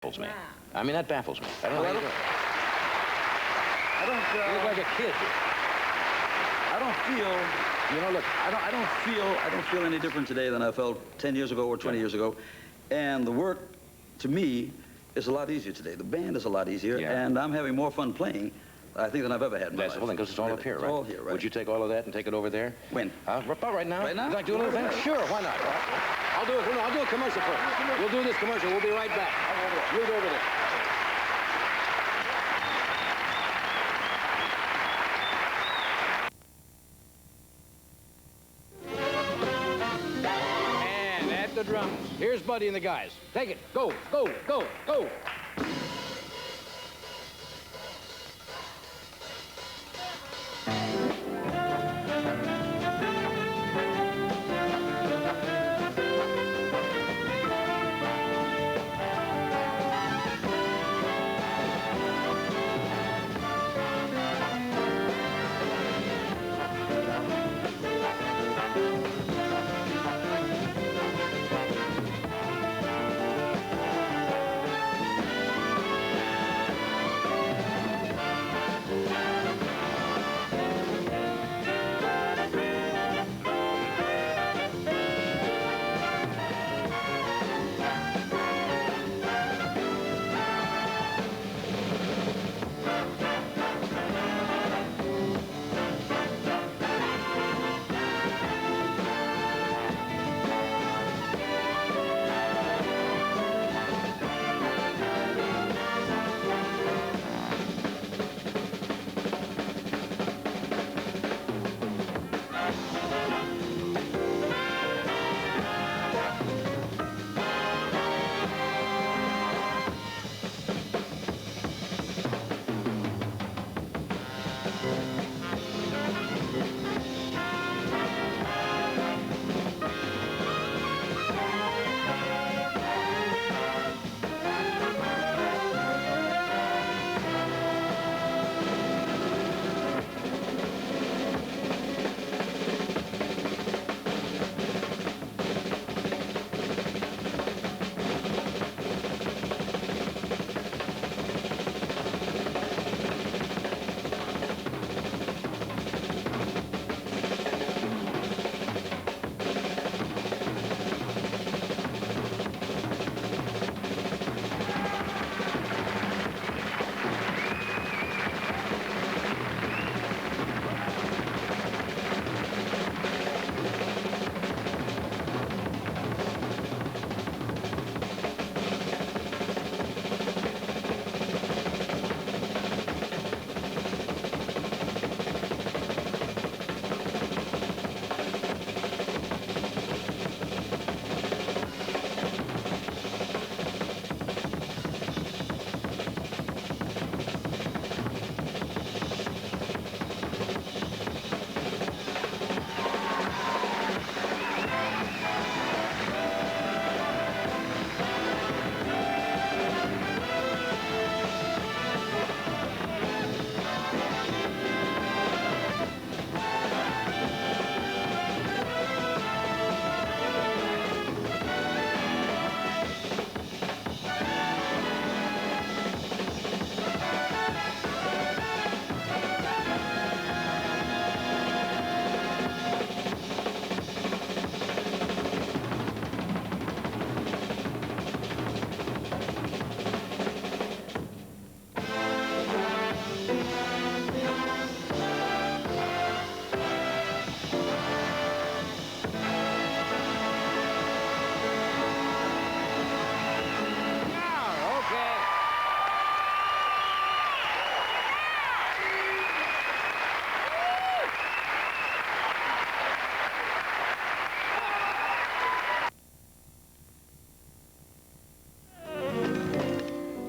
baffles me. I mean, that baffles me. I don't know how you do it. You look like a kid. I don't feel, you know, look, I don't feel any different today than I felt 10 years ago or 20 years ago. And the work, to me, is a lot easier today. The band is a lot easier, and I'm having more fun playing, I think, than I've ever had in my life. That's the thing, because it's all up here, right? It's all here, right? Would you take all of that and take it over there? When? About right now. Right now? Would you like to do a little thing? Sure, why not? I'll do it. No, I'll do a commercial first. We'll do this commercial. We'll be right back. Move over there. And at the drums, here's Buddy and the guys. Take it. Go, go, go, go.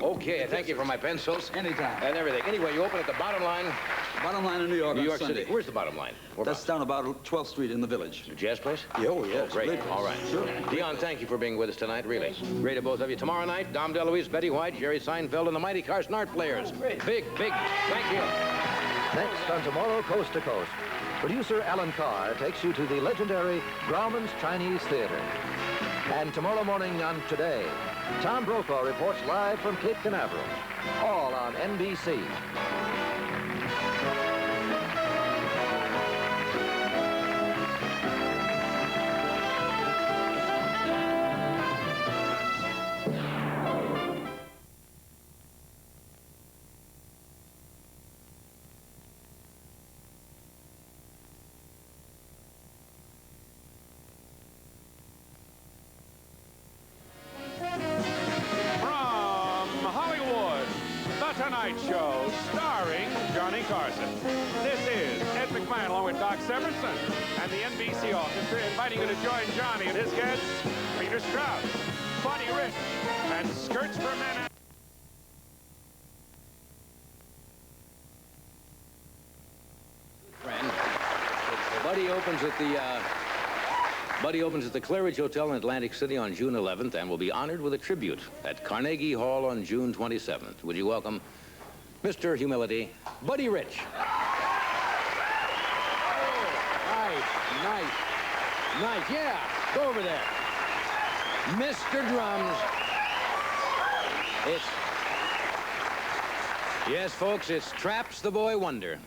Okay, thank you for my pencils. Anytime. And everything. Anyway, you open at the Bottom Line. Bottom Line in New York. New York Sunday. City. Where's the Bottom Line? That's down about 12th Street in the Village. The jazz place? Oh, yeah. Oh, great. All right. Sure. Dion, thank you for being with us tonight, really. Great of both of you. Tomorrow night, Dom DeLuise, Betty White, Jerry Seinfeld, and the mighty Carson Art Players. Great. Big. Thank you. Next on Tomorrow Coast to Coast, producer Alan Carr takes you to the legendary Grauman's Chinese Theater. And tomorrow morning on Today, Tom Brokaw reports live from Cape Canaveral. All on NBC. Tonight Show, starring Johnny Carson. This is Ed McMahon along with Doc Severinsen and the NBC Orchestra inviting you to join Johnny and his guests, Peter Strauss, Buddy Rich, and Skirts for Men. Friend, Buddy opens at the Claridge Hotel in Atlantic City on June 11th and will be honored with a tribute at Carnegie Hall on June 27th. Would you welcome Mr. Humility, Buddy Rich. Oh, nice. Yeah, go over there. Mr. Drums. Yes, folks, it's Traps the Boy Wonder.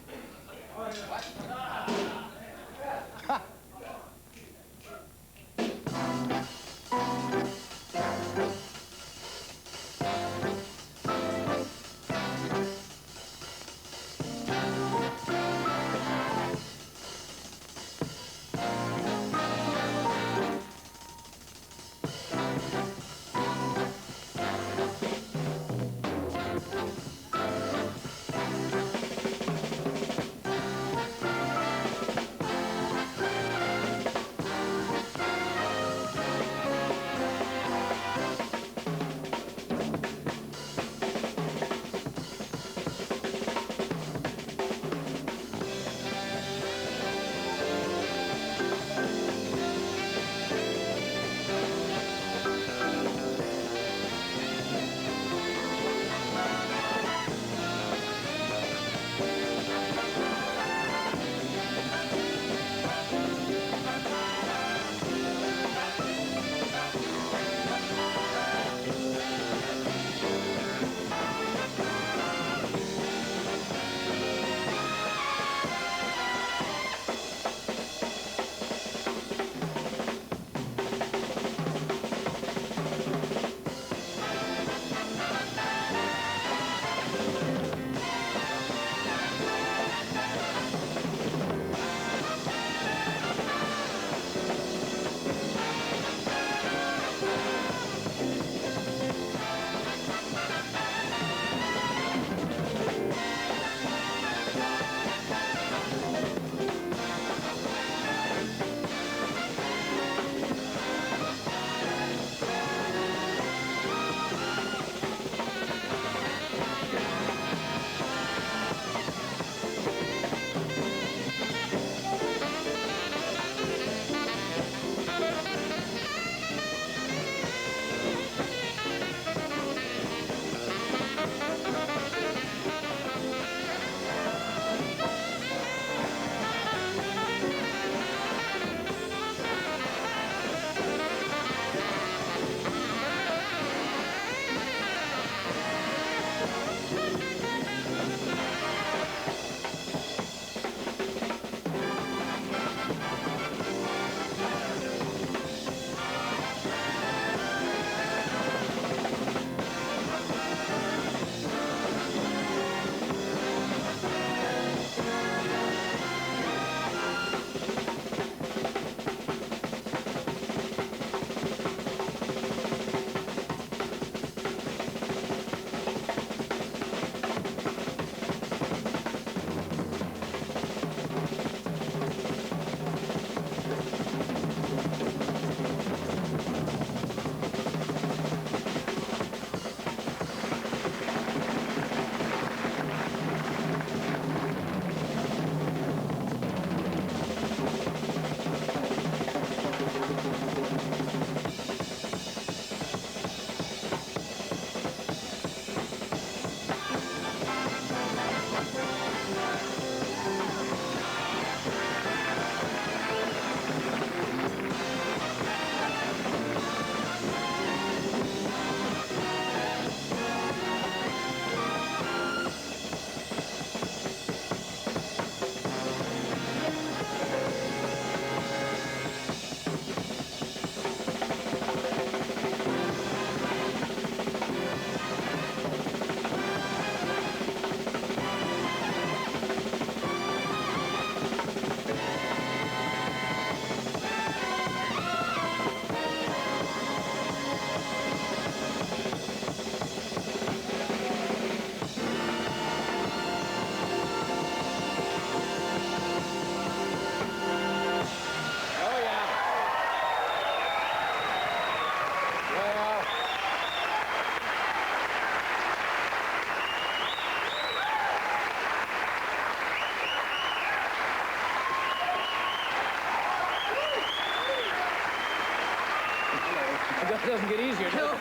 doesn't get easier, does it?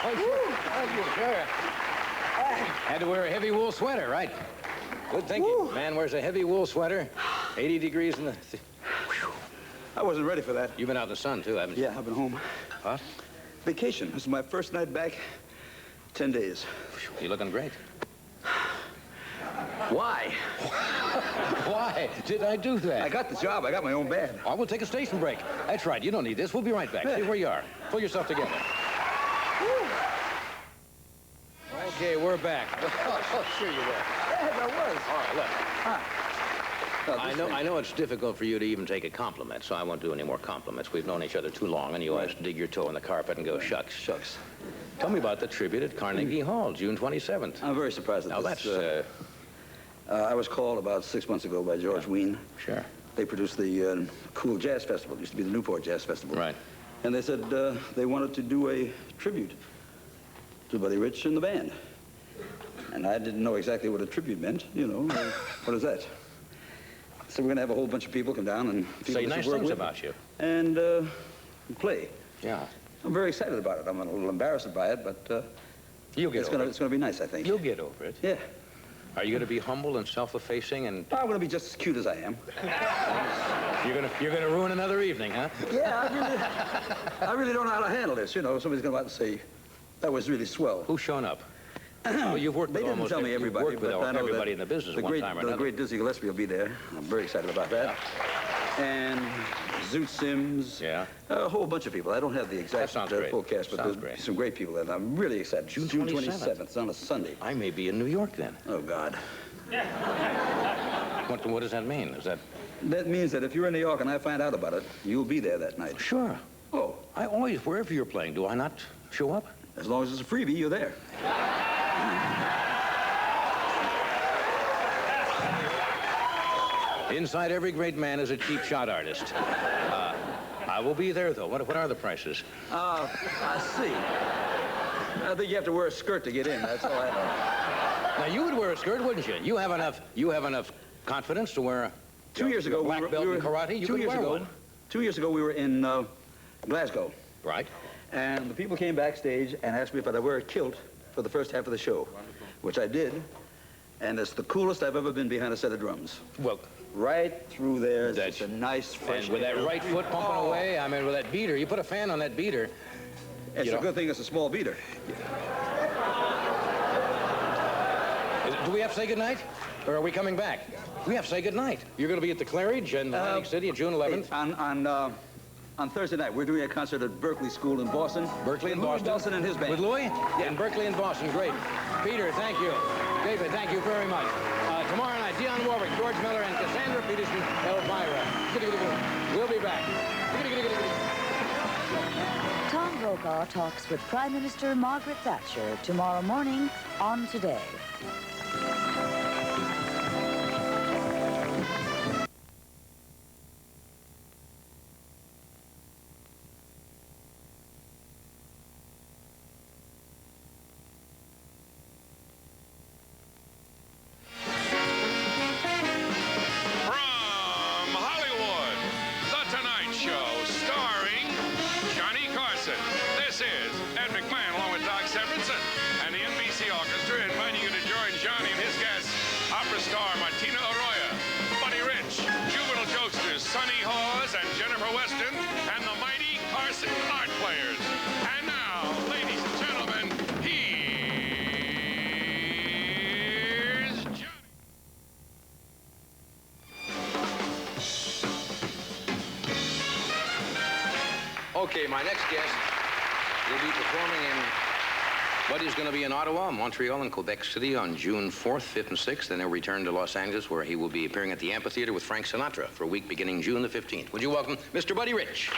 Oh, sure. Had to wear a heavy wool sweater, right? Good thinking. Man wears a heavy wool sweater, 80 degrees in the... I wasn't ready for that. You've been out in the sun, too, haven't you? Yeah, I've been home. What? Vacation. This is my first night back. 10 days. You're looking great. Why? Why did I do that? I got the job. I got my own band. Oh, we'll take a station break. That's right. You don't need this. We'll be right back. See where you are. Pull yourself together. Okay, we're back. Oh, sure you will. Yeah, I was. All right, look. I know it's difficult for you to even take a compliment, so I won't do any more compliments. We've known each other too long, and you always dig your toe in the carpet and go, shucks. Shucks. Tell me about the tribute at Carnegie Hall, June 27th. I'm very surprised at Now, this. that's... I was called about 6 months ago by George Wein. Sure. They produced the Cool Jazz Festival. It used to be the Newport Jazz Festival. Right. And they said they wanted to do a tribute to Buddy Rich and the band. And I didn't know exactly what a tribute meant, you know. What is that? So we're going to have a whole bunch of people come down and Say nice things about you. And play. Yeah. I'm very excited about it. I'm a little embarrassed by it, but You'll get over it. it's going to be nice, I think. You'll get over it. Yeah. Are you going to be humble and self-effacing and... I'm going to be just as cute as I am. You're going to ruin another evening, huh? Yeah, I really don't know how to handle this. You know, somebody's going to come out and say, that was really swell. Who's shown up? Well, you've worked They with didn't almost tell me everybody, you've worked with but I know everybody that in the business the one great, time or the another. great Dizzy Gillespie will be there. I'm very excited about that. And Zoot Sims. Yeah. A whole bunch of people. I don't have the exact sounds great. full cast, but Sounds there's great. some great people, and I'm really excited. June 27th. It's on a Sunday. I may be in New York then. Oh, God. What does that mean? Is that... That means that if you're in New York and I find out about it, you'll be there that night. Sure. Oh, I always, wherever you're playing, do I not show up? as long as it's a freebie, you're there. Inside every great man is a cheap shot artist. I will be there, though. What are the prices? I see. I think you have to wear a skirt to get in. That's all I know. Now, you would wear a skirt, wouldn't you? You have enough confidence to wear a 2 years ago, black belt in karate. You could wear one. 2 years ago, we were in Glasgow. Right. And the people came backstage and asked me if I'd wear a kilt for the first half of the show, which I did. And it's the coolest I've ever been behind a set of drums. Well, right through there, it's That's- just a nice, fresh and with that air. right foot pumping away, I mean, with that beater, you put a fan on that beater. It's you a know. good thing it's a small beater. Do we have to say goodnight? Or are we coming back? We have to say goodnight. You're going to be at the Claridge in Atlantic City on June 11th. On Thursday night, we're doing a concert at Berkeley School in Boston. Berkeley and Louis Boston. Boston and his band. With Louis? Yeah. In Berkeley and Boston. Great. Peter, thank you. David, thank you very much. Tomorrow night, Dionne Warwick, George Miller, and Cassandra Peterson, Elvira. We'll be back. Tom Brokaw talks with Prime Minister Margaret Thatcher tomorrow morning on Today. From Hollywood, The Tonight Show, starring Johnny Carson. This is Ed McMahon along with Doc Severinsen and the NBC Orchestra inviting you to join Johnny and his guests, opera star Martina Arroyo, Buddy Rich, juvenile jokesters Sonny Hawes and Jennifer Weston, and the mighty Carson Art Players. And now, ladies and gentlemen, here's Johnny. Okay, my next guest will be performing in... Buddy's going to be in Ottawa, Montreal, and Quebec City on June 4th, 5th, and 6th. Then he'll return to Los Angeles, where he will be appearing at the amphitheater with Frank Sinatra for a week beginning June the 15th. Would you welcome Mr. Buddy Rich?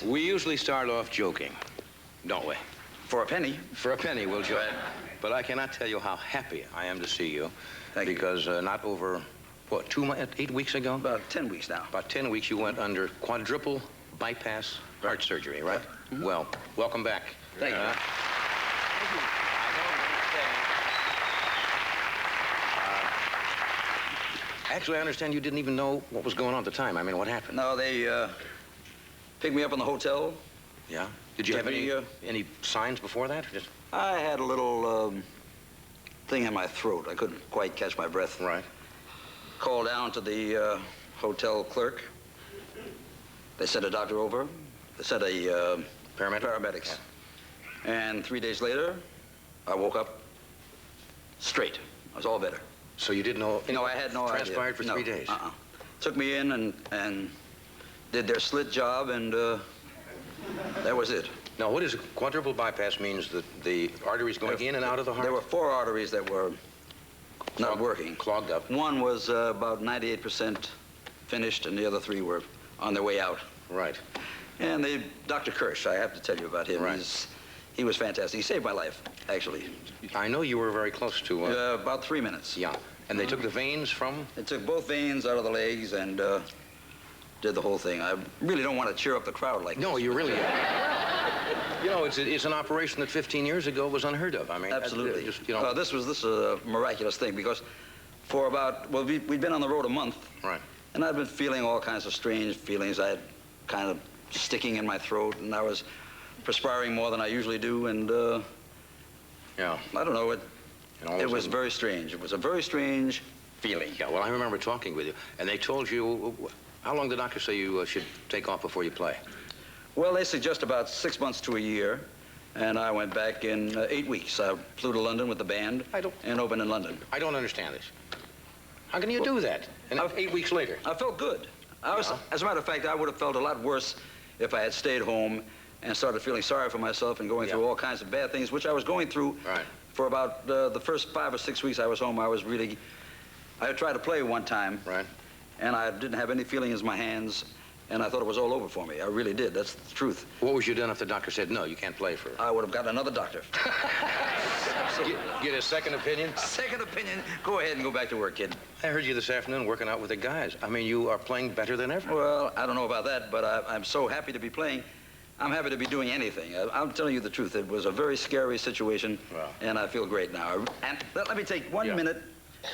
We usually start off joking, don't we? For a penny. For a penny, we'll joke. But I cannot tell you how happy I am to see you. Thank you. Because not over, what, 8 weeks ago? About 10 weeks now. About 10 weeks you went under quadruple bypass heart surgery, right? Well, welcome back. Thank you. I don't understand. Actually, I understand you didn't even know what was going on at the time. I mean, what happened? No, they picked me up in the hotel. Yeah? Did you have any signs before that? Or just... I had a little thing in my throat. I couldn't quite catch my breath. Right. Called down to the hotel clerk. They sent a doctor over. They sent a paramedics. Yeah. And 3 days later, I woke up straight. I was all better. So you didn't know? No, I had no idea. Transpired for 3 days? Took me in and did their slit job, and that was it. Now, what is a quadruple bypass means? That the arteries going in and out of the heart? There were 4 arteries that were not working. Clogged up. One was about 98% finished, and the other 3 were on their way out. Right. And Dr. Kirsch, I have to tell you about him. Right. He was fantastic. He saved my life, actually. I know you were very close to... about 3 minutes. Yeah. And they took the veins from? They took both veins out of the legs and did the whole thing. I really don't want to cheer up the crowd like No, this. you really... You know, it's an operation that 15 years ago was unheard of. I mean... Absolutely. Just, you know... This was a miraculous thing because for about... Well, we'd been on the road a month. Right. And I'd been feeling all kinds of strange feelings. I had kind of sticking in my throat, and I was perspiring more than I usually do, and yeah. I don't know, it was very strange. It was a very strange feeling. Yeah, well, I remember talking with you, and they told you, how long did the doctor say you should take off before you play? Well, they suggest about 6 months to a year, and I went back in 8 weeks. I flew to London with the band and opened in London. I don't understand this. How can you do that? And 8 weeks later? I felt good. As a matter of fact, I would have felt a lot worse if I had stayed home and started feeling sorry for myself and going through all kinds of bad things, which I was going through for about the first 5 or 6 weeks I was home. I tried to play one time, and I didn't have any feelings in my hands, and I thought it was all over for me. I really did. That's the truth. What would you done if the doctor said, no, you can't play for... I would have gotten another doctor. Get a second opinion? Second opinion? Go ahead and go back to work, kid. I heard you this afternoon working out with the guys. I mean, you are playing better than ever. Well, I don't know about that, but I'm so happy to be playing. I'm happy to be doing anything. I'm telling you the truth. It was a very scary situation, and I feel great now. And let me take 1 minute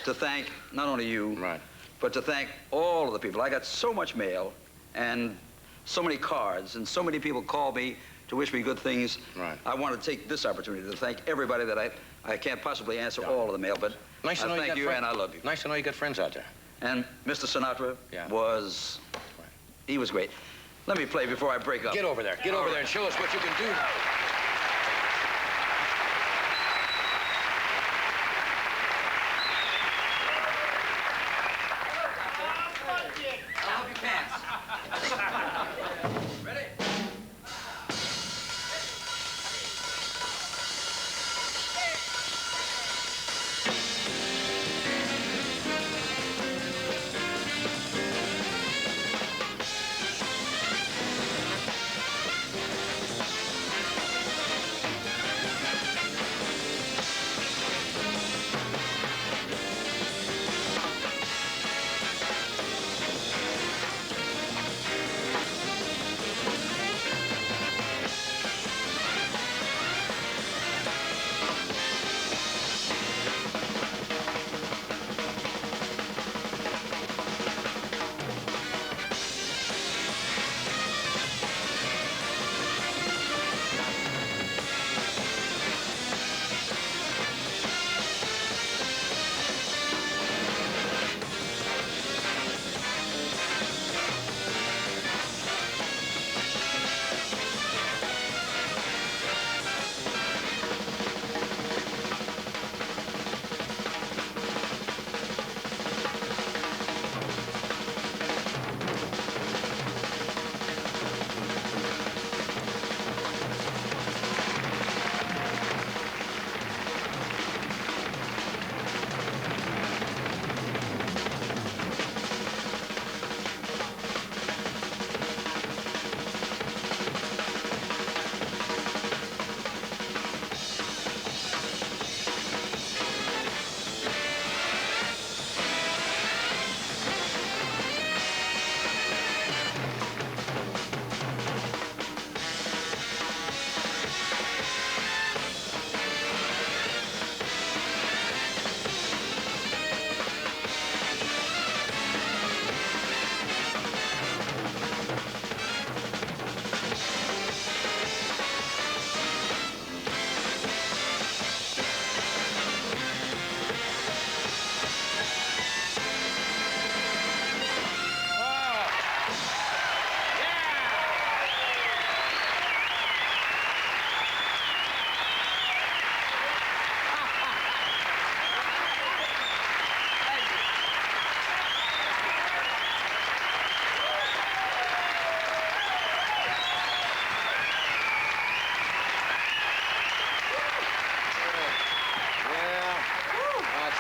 to thank not only you, but to thank all of the people. I got so much mail and so many cards, and so many people called me to wish me good things. I want to take this opportunity to thank everybody that I can't possibly answer all of the mail, but I thank you and I love you. Nice to know you got friends out there. And Mr. Sinatra he was great. Let me play before I break up. Get over there. Get over there and show us what you can do now.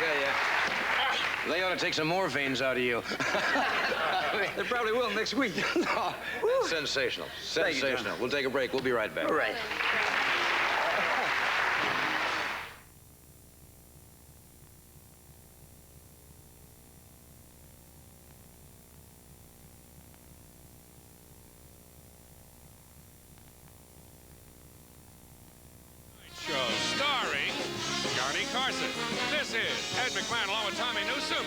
tell you. They ought to take some more veins out of you. They probably will next week. No. Sensational. Thank you, Sensational. John. We'll take a break. We'll be right back. All right. Show starring Johnny Carson. This is Ed McMahon along with Tommy Newsom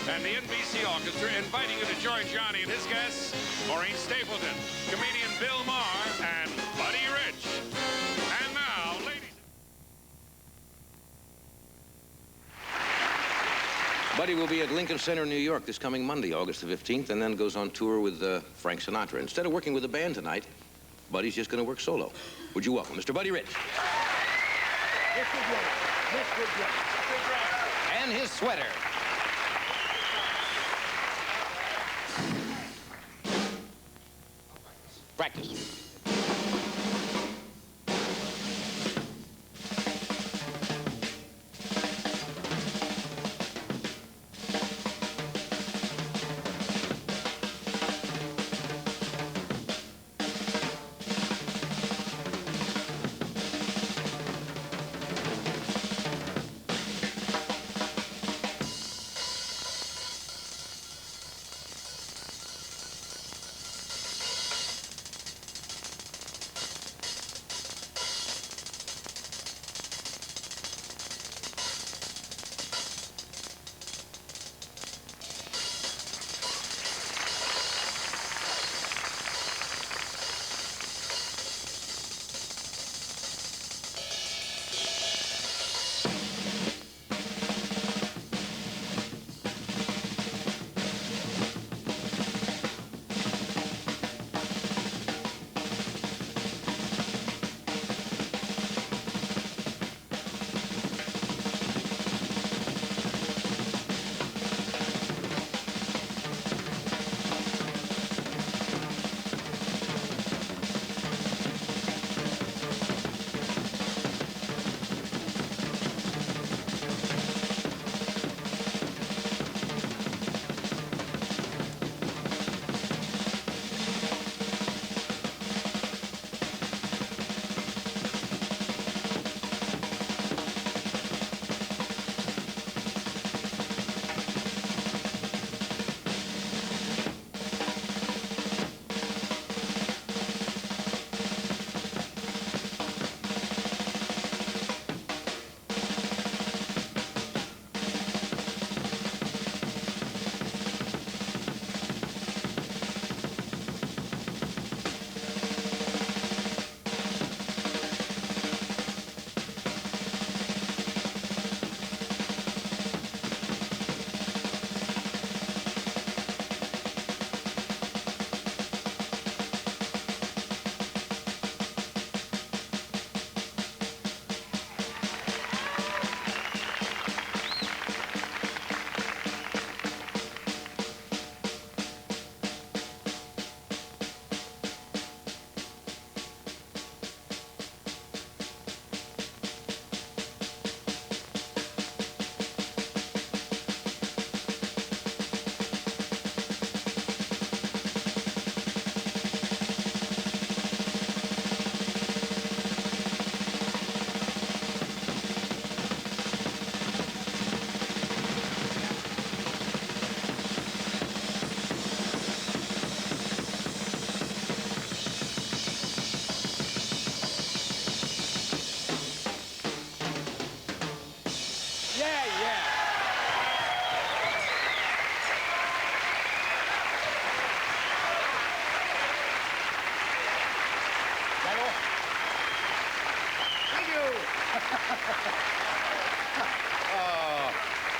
and the NBC Orchestra inviting you to join Johnny and his guests, Maureen Stapleton, comedian Bill Maher, and Buddy Rich. And now, ladies. Buddy will be at Lincoln Center, New York this coming Monday, August the 15th, and then goes on tour with Frank Sinatra. Instead of working with the band tonight, Buddy's just going to work solo. Would you welcome Mr. Buddy Rich? And his sweater. Practice.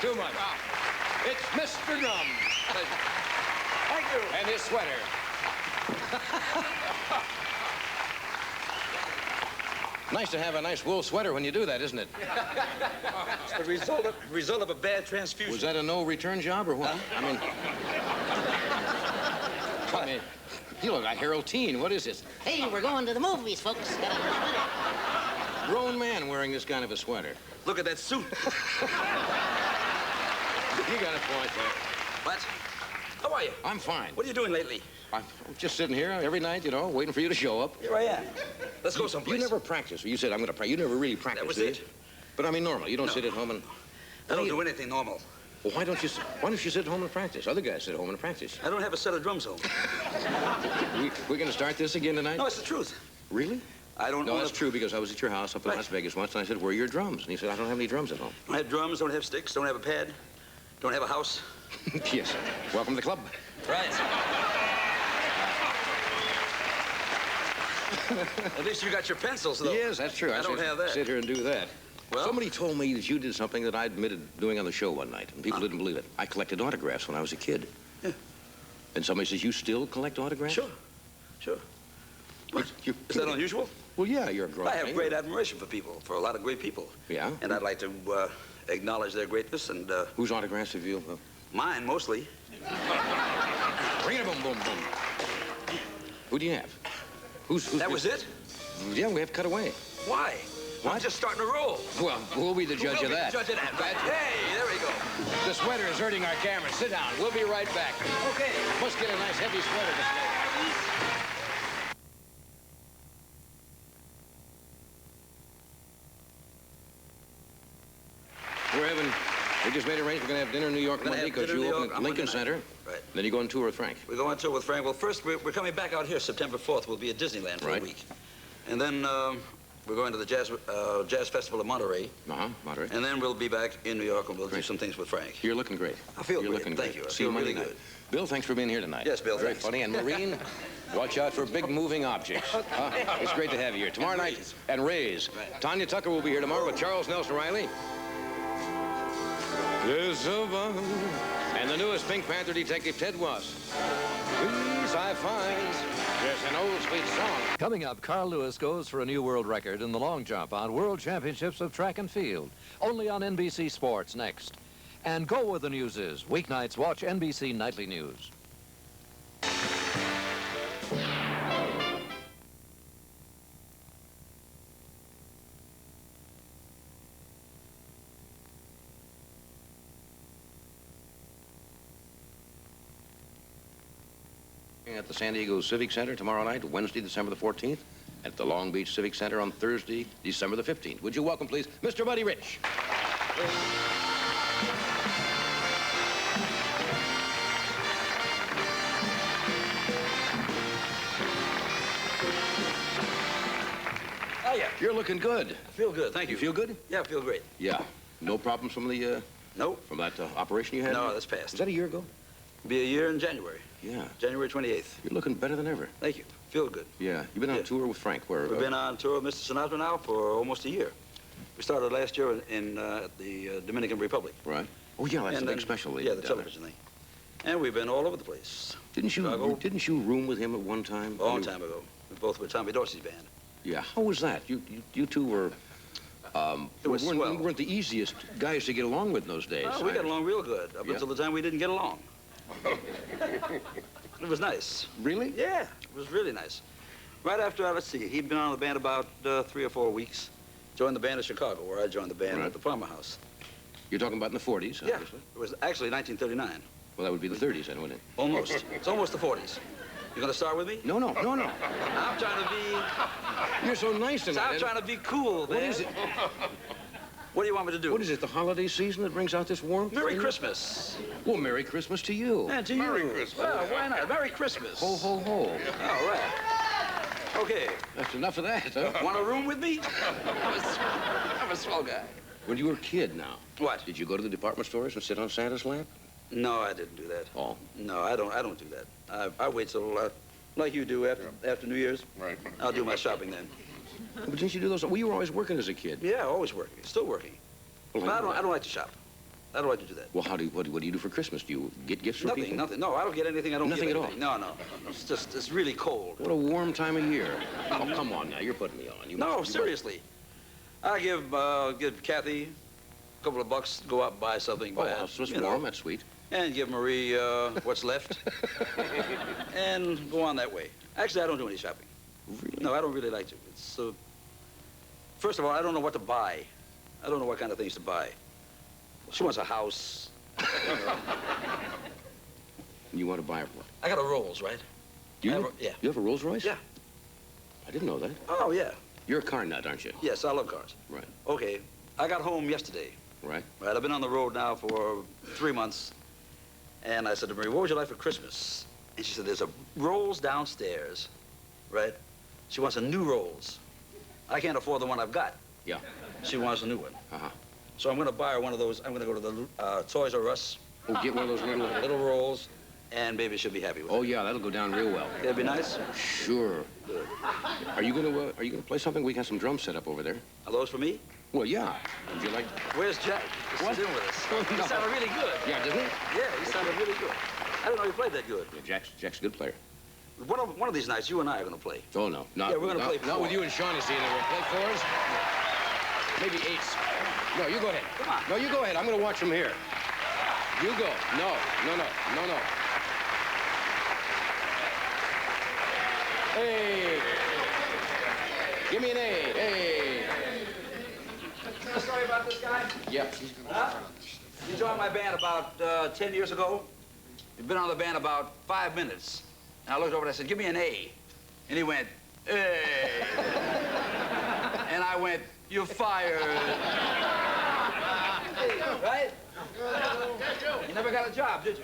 Too much. It's Mr. Drum. Thank you. And his sweater. Nice to have a nice wool sweater when you do that, isn't it? It's the result of a bad transfusion. Was that a no-return job or what? I mean, you look like Harold Teen. What is this? Hey, we're going to the movies, folks. Got a new sweater. Grown man wearing this kind of a sweater. Look at that suit. You got a point there. What? How are you? I'm fine. What are you doing lately? I'm just sitting here every night, you know, waiting for you to show up. Here I am. Let's go someplace. You never practice. You said I'm going to practice. You never really practice. That was did you? it. But I mean, normal. You don't sit at home and. I don't do anything normal. Well, why don't you sit at home and practice? Other guys sit at home and practice. I don't have a set of drums home. We're going to start this again tonight? No, it's the truth. Really? I don't No, own that's true, because I was at your house up in Las Vegas once, and I said, where are your drums? And he said, I don't have any drums at home. Don't have drums, don't have sticks, don't have a pad, don't have a house. Yes. Welcome to the club. Right. At least you got your pencils, though. Yes, that's true. I don't have that. Sit here and do that. Well? Somebody told me that you did something that I admitted doing on the show one night, and people didn't believe it. I collected autographs when I was a kid. Yeah. And somebody says, you still collect autographs? Sure. Sure. What? You're Is that unusual? Well, yeah, you're a great I have great admiration for people, for a lot of great people. Yeah? And I'd like to acknowledge their greatness and Whose autographs have you? mine, mostly. Ring-a-boom-boom-boom. Who do you have? Who's That was it? Yeah, we have cut away. Why? What? I'm just starting to roll. Well, we'll be the judge We'll of be that. the judge of that. Right. Hey, there we go. The sweater is hurting our camera. Sit down. We'll be right back. Okay. Must get a nice heavy sweater this day. We just made arrangements. We're going to have dinner in New York We're gonna Monday have because dinner in you New open York at on Lincoln Monday Center. night. Right. Then you go on tour with Frank. We go on tour with Frank. Well, first, we're coming back out here September 4th. We'll be at Disneyland for Right. a week. And then we're going to the Jazz Festival of Monterey. Monterey. And then we'll be back in New York and we'll do some things with Frank. You're looking great. I feel You're great. looking Thank great. you. I See you feel Monday really night. good. Bill, thanks for being here tonight. Yes, Bill, Very thanks. funny. And Maureen, watch out for big moving objects. It's great to have you here. Tomorrow night, Rays. and Rays. Right. Tanya Tucker will be here tomorrow with Charles Nelson Riley. And the newest Pink Panther detective, Ted Was. These I find. Yes, an old sweet song. Coming up, Carl Lewis goes for a new world record in the long jump on World Championships of Track and Field. Only on NBC Sports next. And Go Where the News Is. Weeknights, watch NBC Nightly News. At the San Diego Civic Center tomorrow night, Wednesday, December the 14th. At the Long Beach Civic Center on Thursday, December the 15th. Would you welcome, please, Mr. Buddy Rich? Oh, yeah. You're looking good. I feel good. Thank you. You feel good? Yeah, I feel great. Yeah. No problems from the Nope. from that operation you had? No, that's past. Was that a year ago? Be a year in January. Yeah. January 28th. You're looking better than ever. Thank you. Feel good. Yeah. You've been on Yeah. tour with Frank. Where? We've been on tour with Mr. Sinatra now for almost a year. We started last year in the Dominican Republic. Right. Oh yeah, that's And the big then- special. Yeah, the television thing. And we've been all over the place. Didn't you? Chicago. Didn't you room with him at one time? A long time ago. We both were Tommy Dorsey's band. Yeah. How was that? You two were. It was swell. weren't the easiest guys to get along with in those days. Oh, we got along real good up Yeah. until the time we didn't get along. It was nice. Really? Yeah, it was really nice. Right after, let's see, he'd been on the band about 3 or 4 weeks. Joined the band in Chicago, where I joined the band Right. at the Palmer House. You're talking about in the 40s, Yeah, obviously. it was actually 1939. Well, that would be the 30s, then, wouldn't it? Almost. It's almost the 40s. You gonna start with me? No. I'm trying to be. You're so nice tonight. I'm trying to be cool, man. What is it? What do you want me to do? What is it? The holiday season that brings out this warmth? Merry Christmas. Well, Merry Christmas to you. And to you. Merry Christmas. Well, why not? Merry Christmas. Ho ho ho. All right. Okay. That's enough of that, huh? Want a room with me? I'm a swell guy. When you were a kid, now. What? Did you go to the department stores and sit on Santa's lap? No, I didn't do that. Oh. No, I don't do that. I wait till, like you do after New Year's. Right. I'll do my shopping then. But didn't you do those? Well, you were always working as a kid. Yeah, always working. Still working. Well, But I don't like to shop. I don't like to do that. Well, what do you do for Christmas? Do you get gifts from people? Nothing. No, I don't get anything. I don't Nothing give at all? anything. No. It's really cold. What a warm time of year. Oh, come on now. You're putting me on. No, seriously. I give Kathy a couple of bucks to go out and buy something. Oh, it's just warm. That's sweet. And give Marie what's left. And go on that way. Actually, I don't do any shopping. Really? No, I don't really like to. It's first of all, I don't know what to buy. I don't know what kind of things to buy. She wants a house, You want to buy what? I got a Rolls, right? You? Yeah. You have a Rolls Royce? Yeah. I didn't know that. Oh, yeah. You're a car nut, aren't you? Yes, I love cars. Right. Okay, I got home yesterday. Right. Right, I've been on the road now for 3 months. And I said to Marie, what would you like for Christmas? And she said, there's a Rolls downstairs, right? She wants a new Rolls. I can't afford the one I've got. Yeah. She wants a new one. Uh-huh. So I'm going to buy her one of those. I'm going to go to the Toys R Us, Oh, get one of those little Rolls, and baby should be happy with it. Oh, yeah, that'll go down real well. That'd be nice? Sure. Are you gonna play something? We got some drums set up over there. Are those for me? Well, yeah. Would you like? Where's Jack? He's in with us. He No. sounded really good. Yeah, doesn't he? Yeah, he sounded really good. I didn't know he played that good. Yeah, Jack's a good player. One of these nights, you and I are going to play. Oh, no. Not, Yeah, we're gonna play Not four. with you and Shaughnessy in there. We'll play fours. Maybe eights. No, you go ahead. Come on. No, you go ahead. I'm going to watch them here. You go. No. Hey. Give me an A. Hey. You know a story about this guy? Yeah. Huh? He joined my band about 10 years ago. He'd been on the band about 5 minutes. And I looked over and I said, give me an A. And he went, A. And I went, you're fired. Right? You never got a job, did you?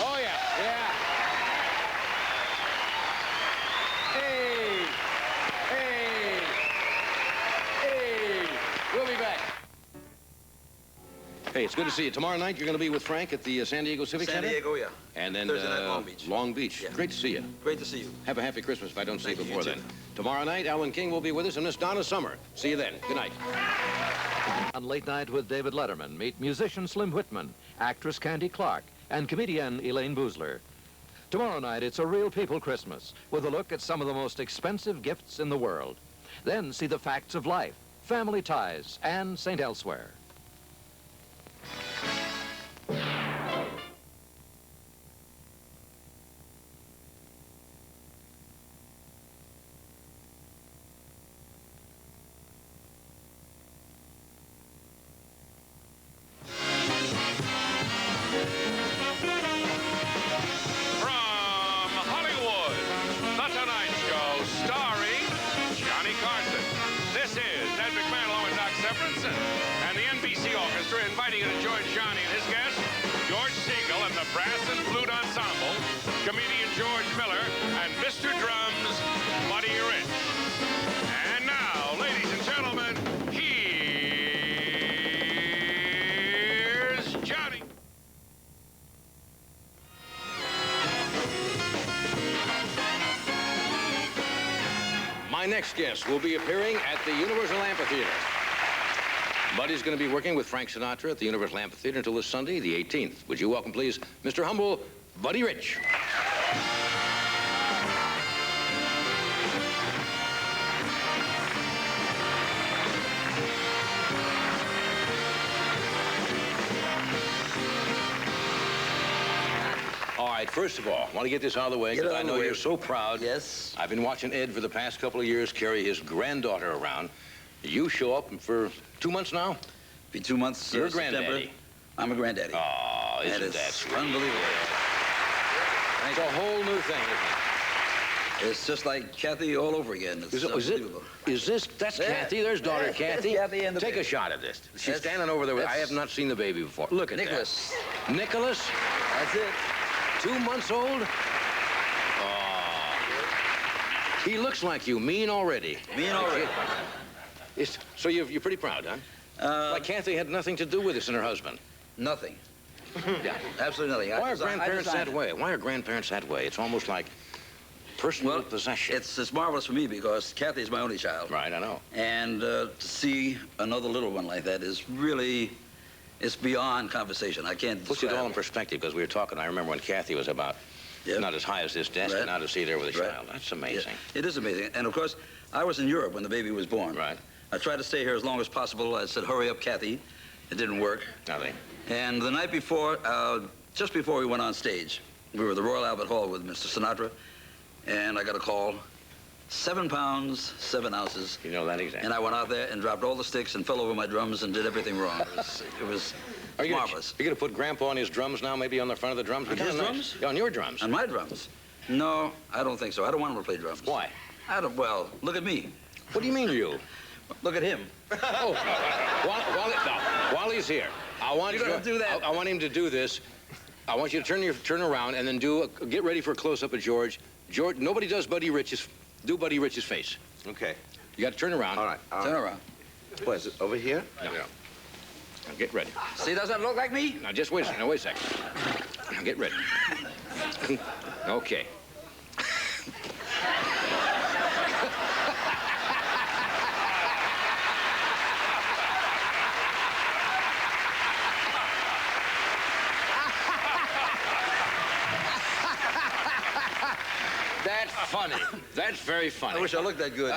Oh, yeah. Yeah. Hey. Hey. Hey. We'll be back. Hey, it's good to see you. Tomorrow night, you're going to be with Frank at the San Diego Civic San Center? Diego, yeah. And then Thursday night, Long Beach. Long Beach. Yeah. Great to see you. Great to see you. Have a happy Christmas if I don't see you Thank you, before you then. too. Tomorrow night, Alan King will be with us and Miss Donna Summer. See you then. Good night. On Late Night with David Letterman, meet musician Slim Whitman, actress Candy Clark, and comedian Elaine Boozler. Tomorrow night, it's a real people Christmas with a look at some of the most expensive gifts in the world. Then see the facts of life, family ties, and St. Elsewhere. And the NBC Orchestra inviting you to join Johnny and his guests, George Siegel and the Brass and Flute Ensemble, comedian George Miller, and Mr. Drums, Buddy Rich. And now, ladies and gentlemen, here's Johnny. My next guest will be appearing at the Universal Amphitheater. Buddy's going to be working with Frank Sinatra at the Universal Amphitheater until this Sunday, the 18th. Would you welcome, please, Mr. Humble, Buddy Rich. All right, first of all, I want to get this out of the way because I know you're so proud. Yes. I've been watching Ed for the past couple of years carry his granddaughter around. You show up for 2 months now? Be 2 months. You're a granddaddy. I'm a granddaddy. Oh, isn't that sweet? Unbelievable. It's a whole new thing, isn't it? It's just like Kathy all over again. It's unbelievable. Is this, that's Yeah. Kathy, there's daughter That's Kathy. Kathy and the Take a baby. shot of this. She's That's- standing over there. I that's- have not seen the baby before. Look at Nicholas. that. Nicholas? That's it. 2 months old? Oh. He looks like you, mean already. Me and already. So you're pretty proud, huh? Like Kathy had nothing to do with this and her husband. Nothing. Yeah. Absolutely nothing. Why are grandparents that way? way? Why are grandparents that way? It's almost like personal Well, possession. it's marvelous for me because Kathy is my only child. Right, I know. And to see another little one like that is really, it's beyond conversation. I can't Puts it describe all in perspective because we were talking. I remember when Kathy was about Yep. not as high as this desk, Right. and now to see there with a Right. child. That's amazing. Yeah, it is amazing. And of course, I was in Europe when the baby was born. Right. I tried to stay here as long as possible. I said, hurry up, Kathy. It didn't work. Nothing. And the night before, just before we went on stage, we were at the Royal Albert Hall with Mr. Sinatra, and I got a call, 7 pounds, 7 ounces. You know that exactly. And I went out there and dropped all the sticks and fell over my drums and did everything wrong. It was Are you marvelous. You're going to put Grandpa on his drums now, maybe on the front of the drums? On his Kinda nice. drums? Yeah, on your drums. On my drums? No, I don't think so. I don't want him to play drums. Why? Well, look at me. What do you mean, you? Look at him. Oh, while he's here, I want You don't have to do that. I want him to do this. I want you to turn around and then get ready for a close-up of George. George, nobody does Buddy Rich's face. Okay. You got to turn around. All right. Turn around. What is it, over here? No. Now get ready. See, does that look like me? Now just wait a second. Now wait a second. Now get ready. Okay. That's funny. That's very funny. I wish I looked that good.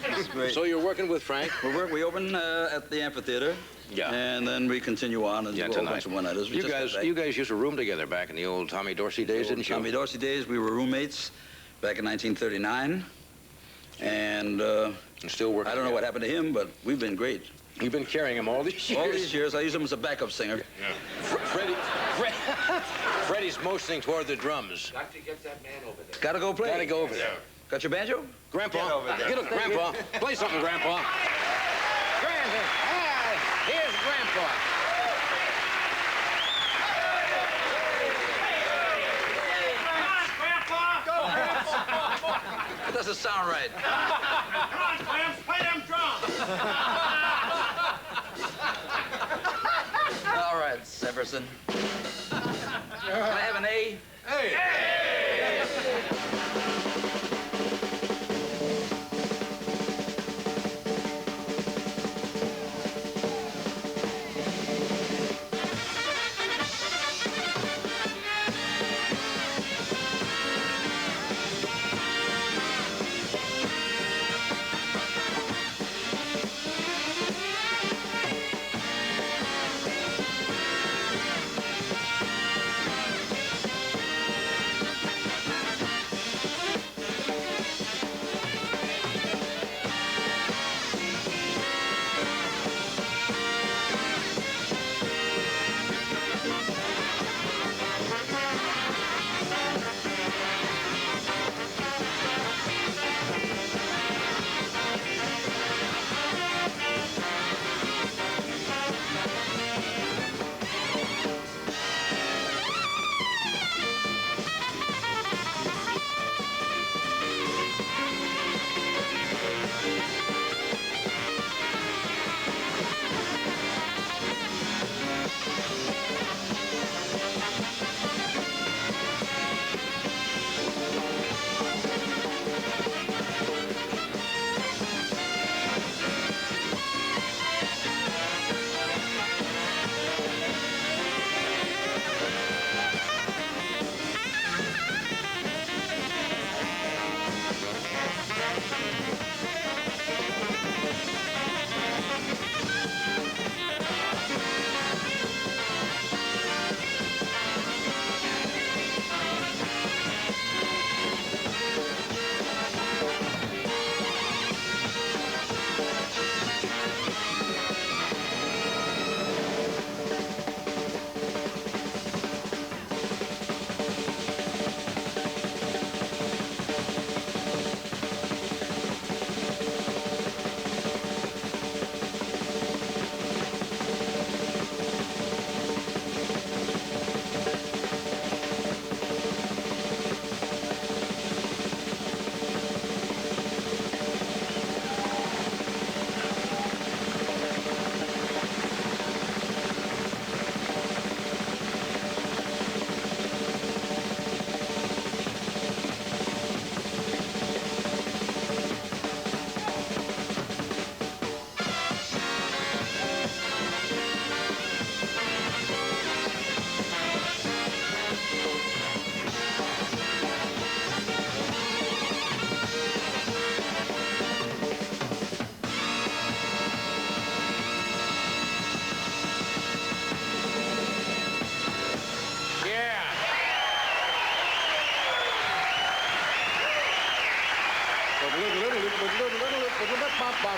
That's great. So you're working with Frank? We open at the amphitheater. Yeah. And then we continue on and do a whole bunch of one-nighters. We You just got back. you guys used to room together back in the old Tommy Dorsey days, didn't you? Tommy Dorsey days, we were roommates back in 1939. And And still working. I don't know what happened to him, but we've been great. You've been carrying him all these years. All these years, I use him as a backup singer. Freddie's motioning toward the drums. Got to get that man over there. Gotta go play. Gotta go over there. Got your banjo? Grandpa, get up, Grandpa. Play something, Grandpa. Here's Grandpa. It doesn't sound right. Come on, Clem, play them drums. All right, Severson. Can I have an A?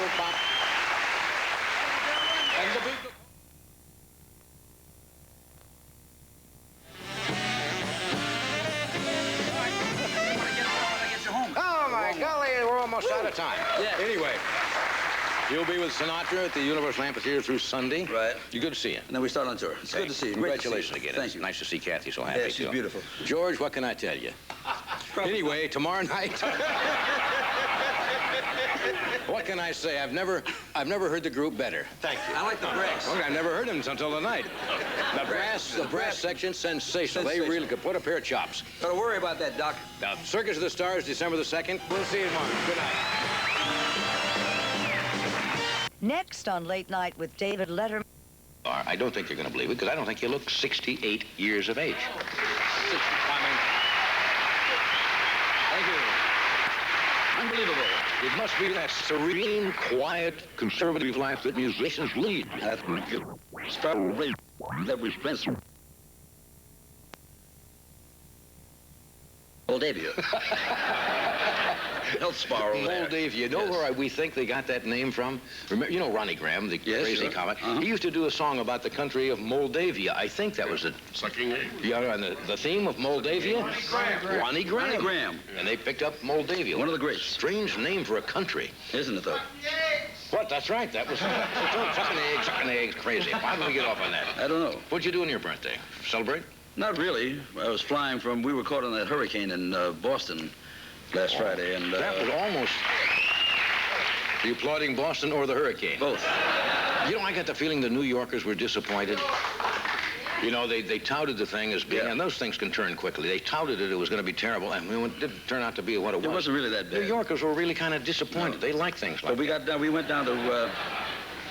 Bottle Pop. And the Bugle. Oh, my golly, we're almost out of time. Yeah. Anyway, you'll be with Sinatra at the Universal Amphitheater through Sunday. Right. You good to see you. And then we start on tour. It's good to see you. Great to see Congratulations you. again. Thank It's you. nice to see Kathy so happy, Yeah, she's too. beautiful. George, what can I tell you? Anyway, tomorrow night... What can I say? I've never heard the group better. Thank you. I like the brass. Okay, I've never heard them until tonight. The brass section, sensational. They really could put a pair of chops. Don't worry about that, Doc. Now, Circus of the Stars, December the 2nd. We'll see you tomorrow. Good night. Next on Late Night with David Letterman. I don't think you're going to believe it, because I don't think you look 68 years of age. Thank you. Unbelievable. It must be that serene, quiet, conservative life that musicians lead. Moldavia. Health spa over there. Moldavia. You know where we think they got that name from? Remember, you know Ronnie Graham, the crazy sure. comic? Uh-huh. He used to do a song about the country of Moldavia. I think that was it. Sucking egg. Yeah, and the theme of Moldavia? Ronnie Graham. Ronnie Graham. And they picked up Moldavia. One of the greats. Strange name for a country. Isn't it, though? What? That's right. That was sucking eggs, crazy. Why did we get off on that? I don't know. What'd you do on your birthday? Celebrate? Not really. I was flying from, we were caught on that hurricane in Boston last Friday, and... That was almost the applauding Boston or the hurricane. Both. You know, I got the feeling the New Yorkers were disappointed. You know, they touted the thing as being, and those things can turn quickly. They touted it was going to be terrible, and it didn't turn out to be what it was. It wasn't really that bad. New Yorkers were really kind of disappointed. No. They like things like that. But we went down to,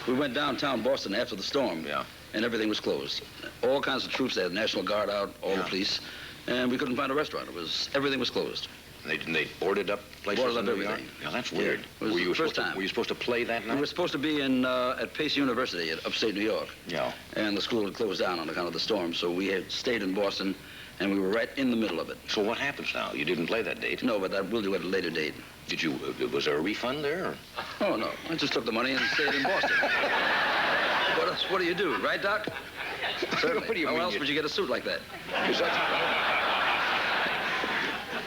we went downtown Boston after the storm. Yeah. And everything was closed. All kinds of troops. They had National Guard out, all the police, and we couldn't find a restaurant. Everything was closed. They boarded up places. Boarded up in New everything. York? Yeah, that's weird. Yeah. It was the first time. Were you supposed to play that night? We were supposed to be in at Pace University at upstate New York. Yeah. And the school had closed down on account of the storm, so we had stayed in Boston, and we were right in the middle of it. So what happens now? You didn't play that date? No, but that we'll do at a later date. Did you? Was there a refund there? Or? Oh no, I just took the money and stayed in Boston. What do you do, right, Doc? Certainly. What do you How mean else would you get a suit like that?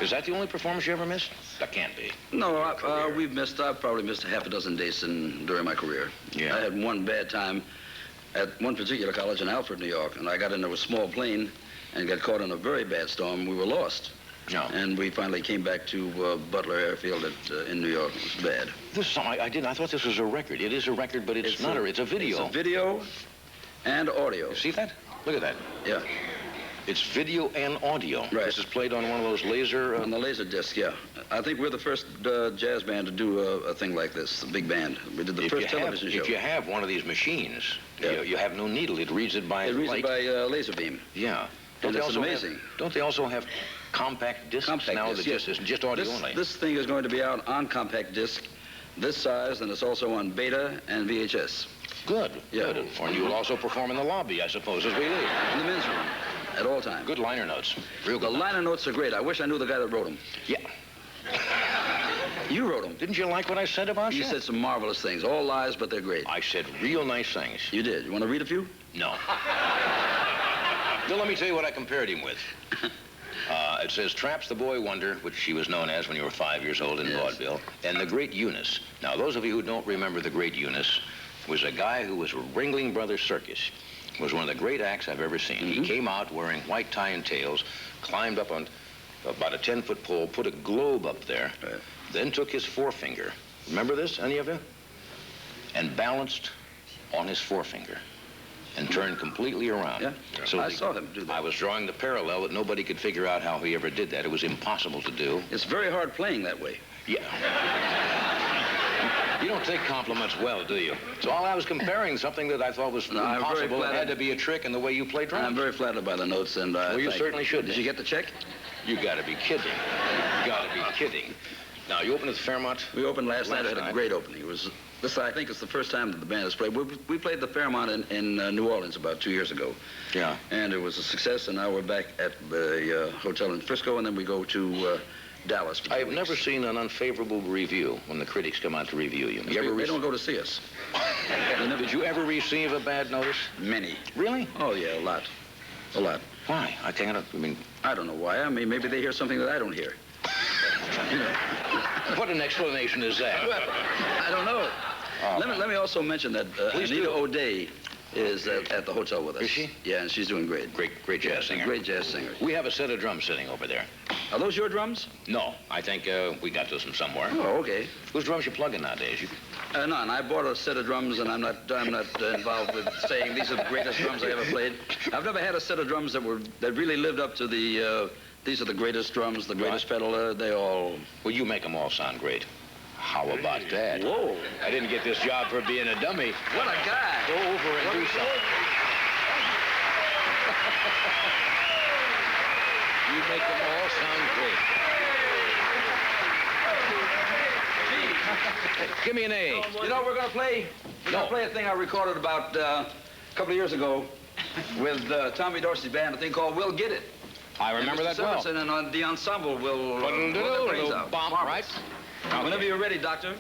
Is that the only performance you ever missed? That can't be. No, I've probably missed half a dozen dates during my career. Yeah. I had one bad time at one particular college in Alfred, New York, and I got into a small plane and got caught in a very bad storm. We were lost. No. And we finally came back to Butler Airfield in New York. It was bad. This song, I thought this was a record. It is a record, but it's not. It's a video. It's a video and audio. You see that? Look at that. Yeah. It's video and audio. Right. This is played on one of those laser... On the laser disc, yeah. I think we're the first jazz band to do a thing like this, a big band. We did the first television show. If you have one of these machines, you have no needle. It reads it by light. It reads light. it by laser beam. Yeah. And it's amazing. Don't they also have compact discs now that just audio only? This thing is going to be out on compact disc, this size, and it's also on beta and VHS. Good. Yeah. Good. And you will also perform in the lobby, I suppose, as we leave. In the men's room, at all times. Good liner notes. Real good. The liner notes are great. I wish I knew the guy that wrote them. Yeah. You wrote them. Didn't you like what I said about you? You said some marvelous things. All lies, but they're great. I said real nice things. You did. You want to read a few? No. Now, let me tell you what I compared him with. It says Traps the Boy Wonder, which she was known as when you were 5 years old in vaudeville, and the Great Eunice. Now, those of you who don't remember the Great Eunice, was a guy who was Ringling Brothers Circus. Was one of the great acts I've ever seen. He came out wearing white tie and tails, climbed up on about a 10-foot pole, put a globe up there, then took his forefinger. Remember this, any of you? And balanced on his forefinger and turned completely around. Yeah, so I saw him do that. I was drawing the parallel that nobody could figure out how he ever did that. It was impossible to do. It's very hard playing that way. Yeah. You don't take compliments well, do you? So all I was comparing something that I thought was impossible. It had to be a trick in the way you play drums. I'm very flattered by the notes, and well, you certainly should. Did you get the check? You got to be kidding. You got to be kidding. Now, you opened at the Fairmont? We opened last night. It had a great opening. It was this. I think it's the first time that the band has played. We played the Fairmont in New Orleans about 2 years ago. Yeah. And it was a success. And now we're back at the hotel in Frisco, and then we go to Dallas. for 2 I've weeks. never seen an unfavorable review when the critics come out to review you. They don't go to see us. Did you ever receive a bad notice? Many. Really? Oh, yeah, a lot. A lot. Why? I mean, I don't know why. I mean, maybe they hear something that I don't hear. what an explanation is that? Well, I don't know. Oh. Let me also mention that Please Anita do. O'Day is at the hotel with us. Is she? Yeah, and she's doing great. Great jazz singer. Great jazz singer. We have a set of drums sitting over there. Are those your drums? No, I think we got those from somewhere. Oh, okay. Whose drums you plugging nowadays? None. I bought a set of drums, and I'm not involved with saying these are the greatest drums I ever played. I've never had a set of drums that really lived up to the. These are the greatest drums, the greatest pedal. They all. Well, you make them all sound great. How about that? Whoa! I didn't get this job for being a dummy. What a guy! Go over and do something. You make them all sound great. Give me an A. You know, we're gonna play a thing I recorded about a couple of years ago with Tommy Dorsey's band, a thing called Well Git It. I remember that well. And on the ensemble will blow the brains out. Bomb, right? Okay. Whenever you're ready, Doctor.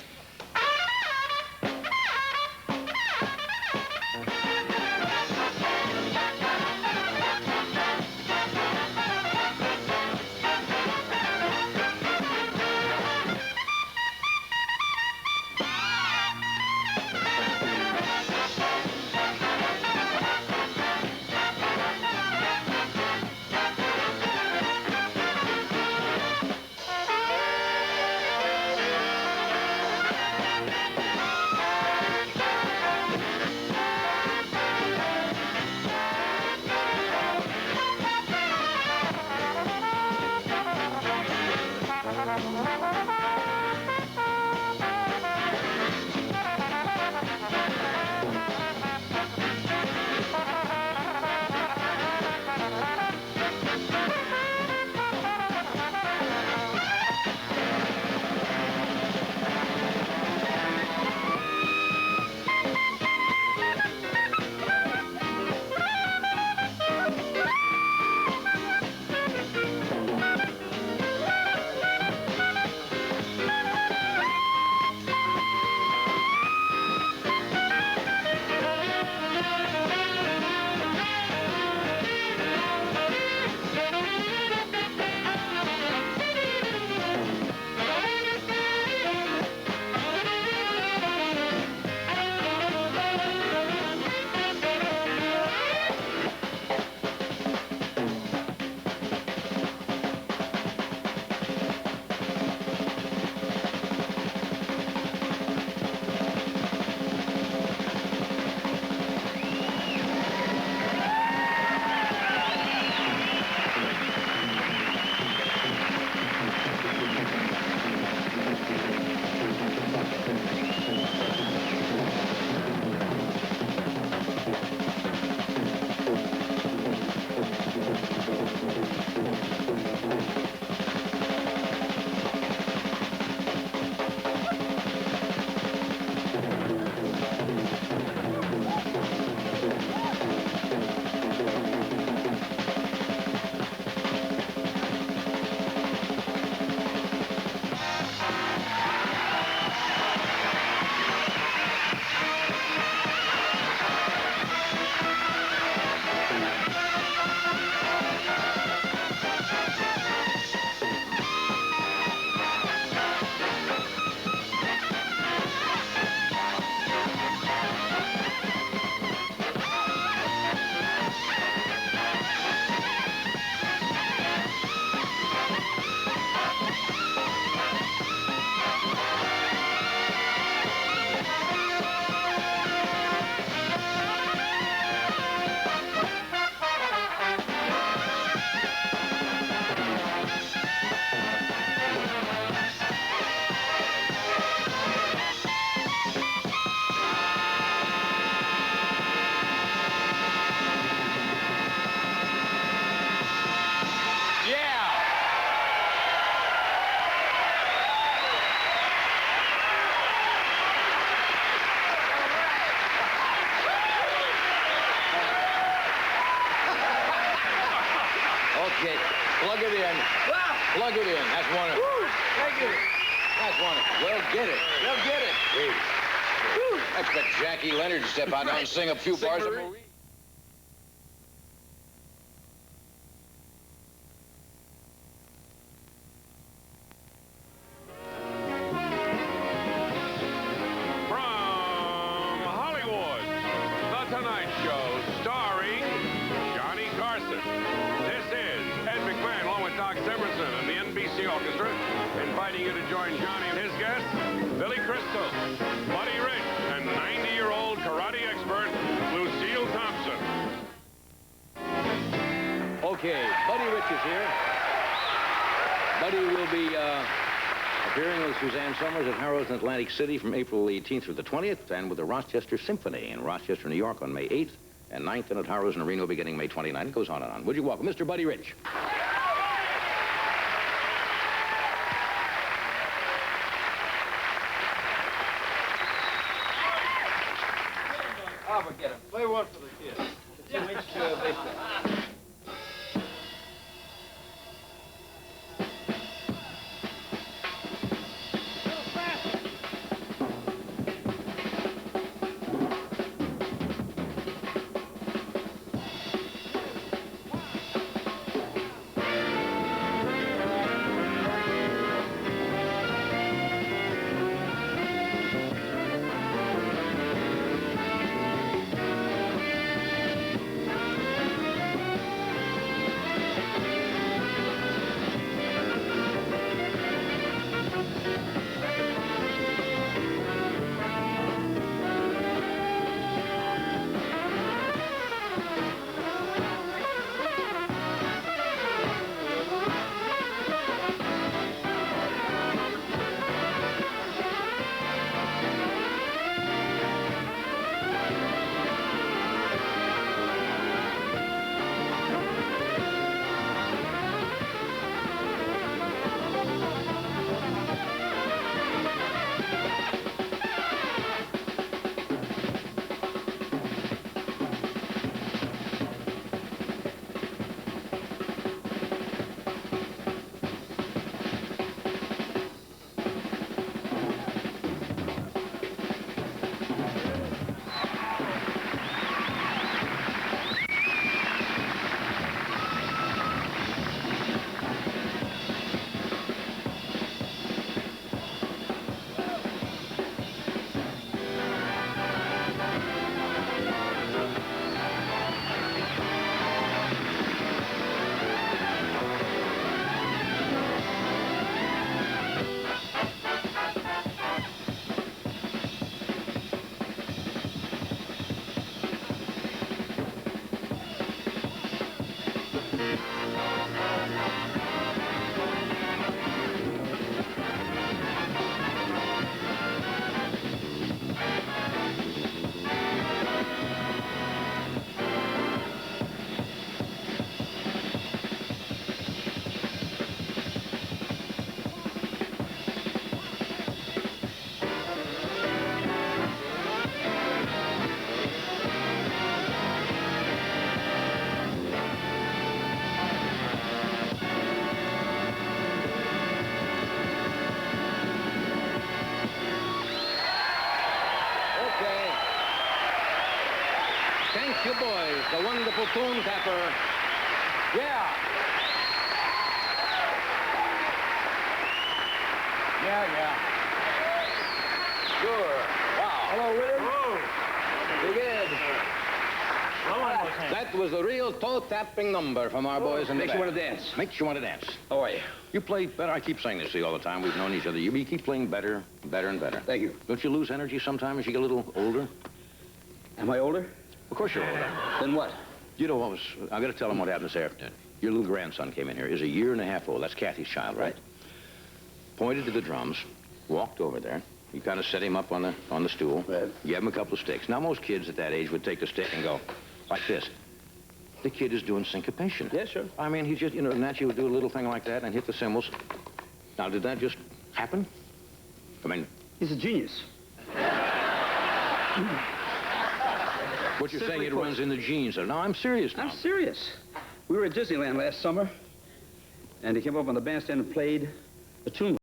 Okay. Plug it in. Plug it in. That's wonderful. Thank you. That's wonderful. Well, get it. Well, get it. I expect Jackie Leonard to step out now and sing a few bars of Marie. From Hollywood, The Tonight Show, starring Johnny Carson. This is Ed McMahon, along with Doc Severinsen and the NBC Orchestra, inviting you to join Johnny and his guests, Billy Crystal, Buddy Rich, and 90-year-old karate expert, Lucille Thompson. Okay, Buddy Rich is here. Buddy will be appearing with Suzanne Summers at Harrow's in Atlantic City from April 18th through the 20th, and with the Rochester Symphony in Rochester, New York on May 8th and 9th, and at Harrow's in Reno beginning May 29th. It goes on and on. Would you welcome Mr. Buddy Rich? I'll forget him. Play one for the kids. Which baseball. Thank you, boys. The wonderful tune tapper. Yeah. Yeah. Sure. Wow. Hello, William. Hello. Big Ed. That was the real toe-tapping number from our boys in the Makes you back. want to dance. Makes you want to dance. How are you? You play better. I keep saying this to you all the time. We've known each other. You keep playing better, better, and better. Thank you. Don't you lose energy sometimes as you get a little older? Am I older? Of course you're older. Then what? You know what was... I've got to tell him what happened this afternoon. Your little grandson came in here. He's a year and a half old. That's Kathy's child, right? Pointed to the drums, walked over there. You kind of set him up on the stool. Right. Gave him a couple of sticks. Now, most kids at that age would take a stick and go like this. The kid is doing syncopation. Yeah, sure. I mean, he's just, naturally would do a little thing like that and hit the cymbals. Now, did that just happen? I mean... He's a genius. What you're saying, Simply it put. runs in the genes. No, I'm serious now. I'm serious. We were at Disneyland last summer, And he came up on the bandstand and played a tune.